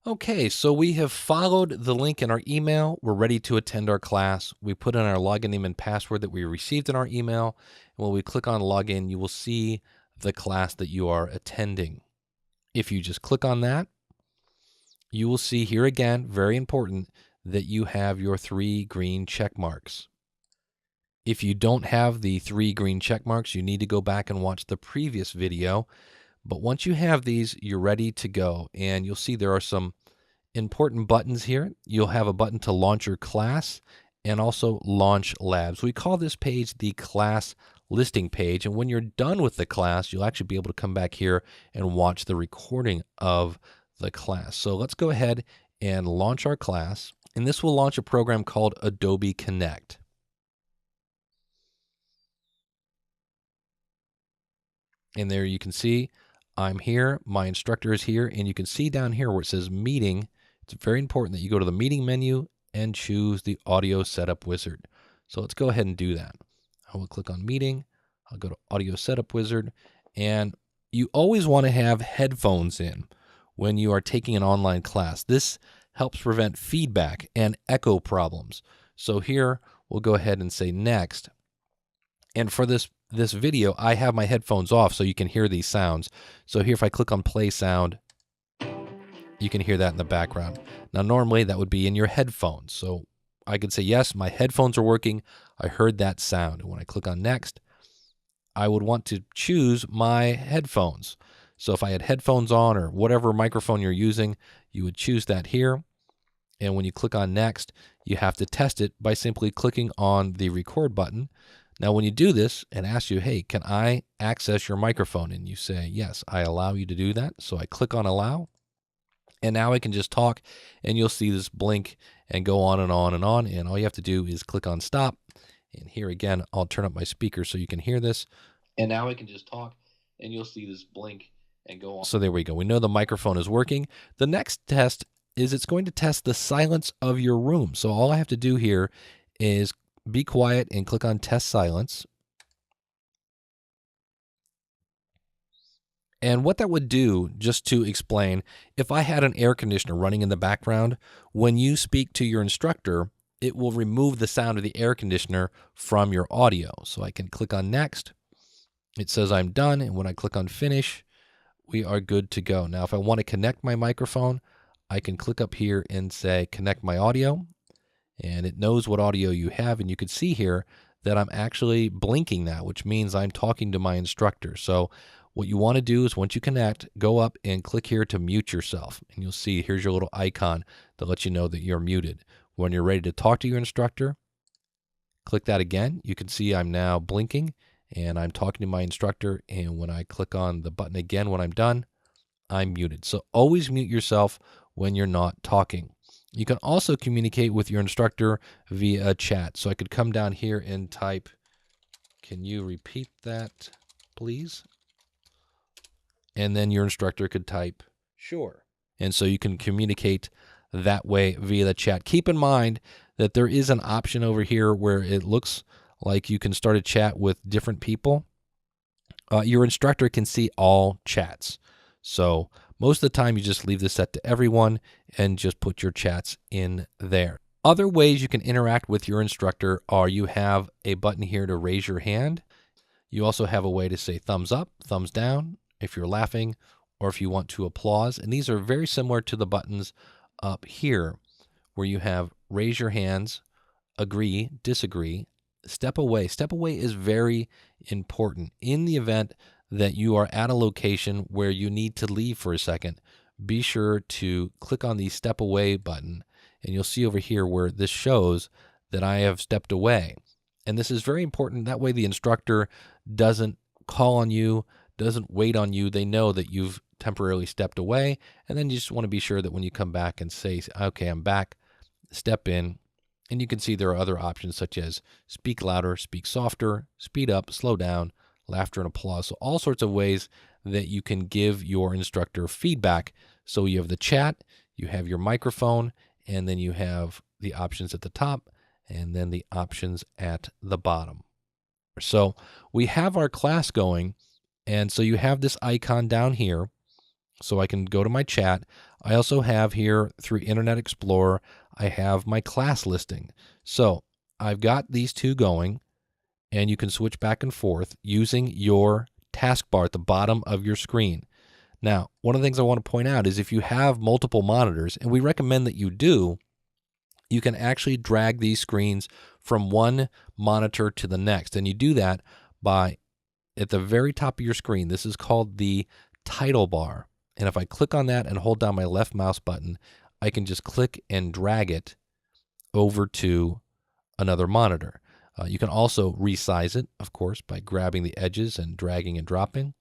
Okay, so we have followed the link in our email. We're ready to attend our class. We put in our login name and password that we received in our email. And when we click on login, you will see the class that you are attending. If you just click on that, you will see here again, very important, that you have your 3 green check marks. If you don't have the 3 green check marks, you need to go back and watch the previous video. But once you have these, you're ready to go. And you'll see there are some important buttons here. You'll have a button to launch your class and also launch labs. We call this page the class listing page. And when you're done with the class, you'll actually be able to come back here and watch the recording of the class. So let's go ahead and launch our class. And this will launch a program called Adobe Connect. And there you can see I'm here, my instructor is here, and you can see down here where it says meeting. It's very important that you go to the meeting menu and choose the audio setup wizard. So let's go ahead and do that. I will click on meeting. I'll go to audio setup wizard, and you always want to have headphones in when you are taking an online class. This helps prevent feedback and echo problems. So here we'll go ahead and say next. And for this video, I have my headphones off so you can hear these sounds. So here, if I click on play sound, you can hear that in the background. Now, normally that would be in your headphones. So I could say, yes, my headphones are working. I heard that sound. And when I click on next, I would want to choose my headphones. So if I had headphones on or whatever microphone you're using, you would choose that here. And when you click on next, you have to test it by simply clicking on the record button. Now, when you do this and ask you, hey, can I access your microphone? And you say, yes, I allow you to do that. So I click on allow. And now I can just talk, and you'll see this blink and go on and on and on. And all you have to do is click on stop. And here again, I'll turn up my speaker so you can hear this. And now I can just talk, and you'll see this blink and go on. So there we go. We know the microphone is working. The next test is it's going to test the silence of your room. So all I have to do here is be quiet and click on test silence. And what that would do, just to explain, if I had an air conditioner running in the background, when you speak to your instructor, it will remove the sound of the air conditioner from your audio. So I can click on next. It says I'm done. And when I click on finish, we are good to go. Now, if I want to connect my microphone, I can click up here and say connect my audio. And it knows what audio you have. And you can see here that I'm actually blinking that, which means I'm talking to my instructor. So what you want to do is once you connect, go up and click here to mute yourself. And you'll see here's your little icon to let you know that you're muted. When you're ready to talk to your instructor, click that again. You can see I'm now blinking and I'm talking to my instructor. And when I click on the button again, when I'm done, I'm muted. So always mute yourself when you're not talking. You can also communicate with your instructor via chat. So I could come down here and type, can you repeat that, please? And then your instructor could type, sure. And so you can communicate that way via the chat. Keep in mind that there is an option over here where it looks like you can start a chat with different people. Your instructor can see all chats. So most of the time you just leave this set to everyone and just put your chats in there. Other ways you can interact with your instructor are you have a button here to raise your hand. You also have a way to say thumbs up, thumbs down, if you're laughing, or if you want to applause. And these are very similar to the buttons up here where you have raise your hands, agree, disagree, step away. Step away is very important. In the event that you are at a location where you need to leave for a second, be sure to click on the step away button. And you'll see over here where this shows that I have stepped away. And this is very important. That way the instructor doesn't call on you, doesn't wait on you. They know that you've temporarily stepped away. And then you just want to be sure that when you come back and say, okay, I'm back, step in. And you can see there are other options such as speak louder, speak softer, speed up, slow down, laughter and applause. So all sorts of ways that you can give your instructor feedback. So you have the chat, you have your microphone, and then you have the options at the top and then the options at the bottom. So we have our class going. And so you have this icon down here. So I can go to my chat. I also have here through Internet Explorer, I have my class listing. So I've got these two going, and you can switch back and forth using your taskbar at the bottom of your screen. Now, one of the things I want to point out is if you have multiple monitors, and we recommend that you do, you can actually drag these screens from one monitor to the next. And you do that by, at the very top of your screen, this is called the title bar. And if I click on that and hold down my left mouse button, I can just click and drag it over to another monitor. You can also resize it, of course, by grabbing the edges and dragging and dropping.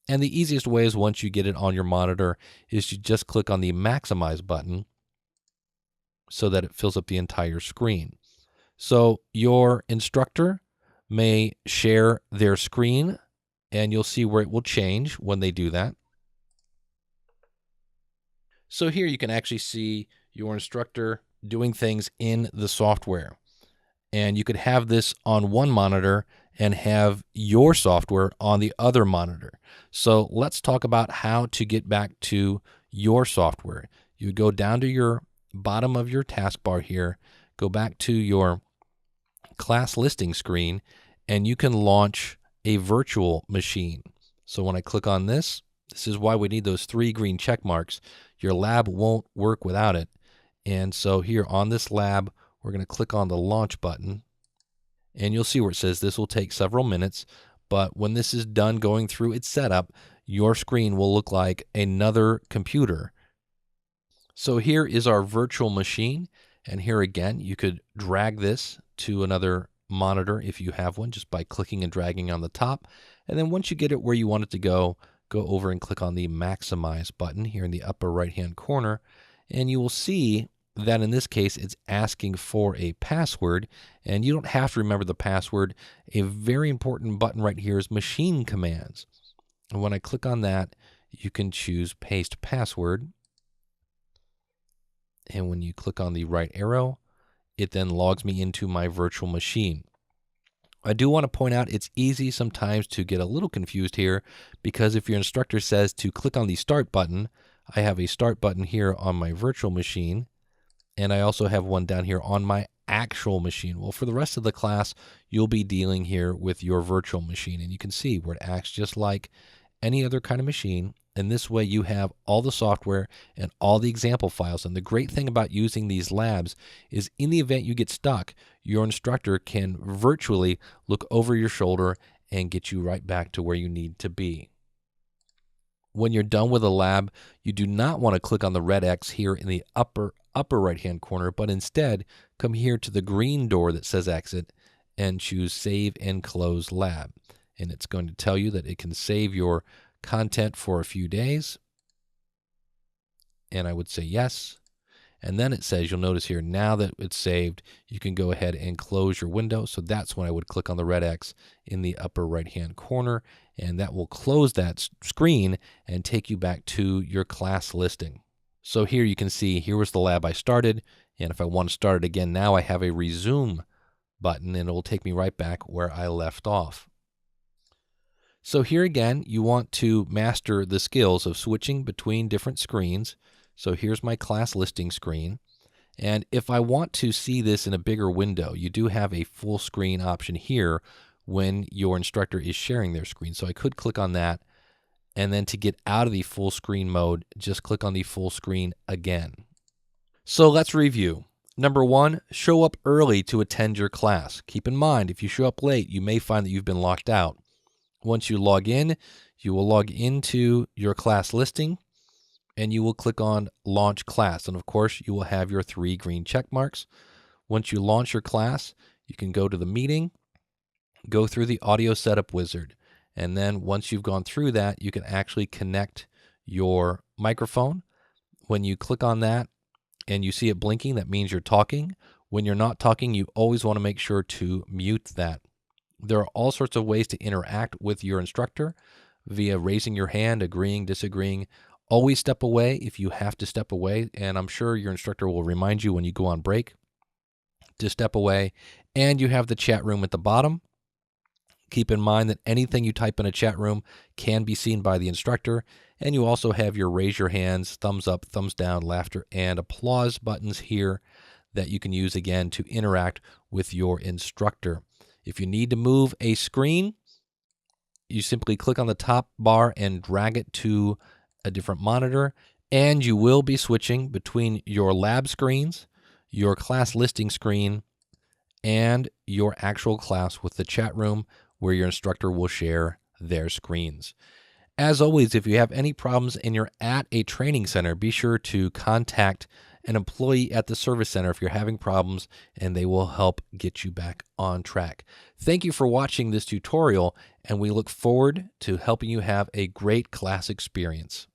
And the easiest way is once you get it on your monitor is you just click on the maximize button so that it fills up the entire screen. So your instructor may share their screen, and you'll see where it will change when they do that. So here you can actually see your instructor doing things in the software. And you could have this on one monitor and have your software on the other monitor. So let's talk about how to get back to your software. You go down to your bottom of your taskbar here, go back to your class listing screen, and you can launch a virtual machine. So when I click on this, this is why we need those 3 green check marks. Your lab won't work without it. And so here on this lab, we're going to click on the launch button, and you'll see where it says this will take several minutes. But when this is done going through its setup, your screen will look like another computer. So here is our virtual machine. And here again, you could drag this to another monitor if you have one, just by clicking and dragging on the top. And then once you get it where you want it to go over and click on the maximize button here in the upper right-hand corner. And you will see that in this case, it's asking for a password, and you don't have to remember the password. A very important button right here is machine commands. And when I click on that, you can choose paste password. And when you click on the right arrow, it then logs me into my virtual machine. I do want to point out it's easy sometimes to get a little confused here, because if your instructor says to click on the start button, I have a start button here on my virtual machine, and I also have one down here on my actual machine. Well, for the rest of the class, you'll be dealing here with your virtual machine, and you can see where it acts just like any other kind of machine. And this way you have all the software and all the example files. And the great thing about using these labs is in the event you get stuck, your instructor can virtually look over your shoulder and get you right back to where you need to be. When you're done with a lab, you do not want to click on the red X here in the upper right-hand corner, but instead come here to the green door that says exit and choose Save and Close Lab. And it's going to tell you that it can save your content for a few days. And I would say yes. And then it says, you'll notice here, now that it's saved, you can go ahead and close your window. So that's when I would click on the red X in the upper right-hand corner, and that will close that screen and take you back to your class listing. So here you can see, here was the lab I started, and if I want to start it again, now I have a resume button, and it will take me right back where I left off. So here again, you want to master the skills of switching between different screens. So here's my class listing screen. And if I want to see this in a bigger window, you do have a full screen option here when your instructor is sharing their screen. So I could click on that. And then to get out of the full screen mode, just click on the full screen again. So let's review. Number 1, show up early to attend your class. Keep in mind, if you show up late, you may find that you've been locked out. Once you log in, you will log into your class listing, and you will click on Launch Class. And of course, you will have your 3 green check marks. Once you launch your class, you can go to the meeting, go through the audio setup wizard. And then once you've gone through that, you can actually connect your microphone. When you click on that and you see it blinking, that means you're talking. When you're not talking, you always want to make sure to mute that. There are all sorts of ways to interact with your instructor via raising your hand, agreeing, disagreeing. Always step away if you have to step away, and I'm sure your instructor will remind you when you go on break to step away. And you have the chat room at the bottom. Keep in mind that anything you type in a chat room can be seen by the instructor, And you also have your raise your hands, thumbs up, thumbs down, laughter, and applause buttons here that you can use again to interact with your instructor. If you need to move a screen, you simply click on the top bar and drag it to a different monitor, and you will be switching between your lab screens, your class listing screen, and your actual class with the chat room where your instructor will share their screens. As always, if you have any problems and you're at a training center, be sure to contact an employee at the service center if you're having problems, and they will help get you back on track. Thank you for watching this tutorial, and we look forward to helping you have a great class experience.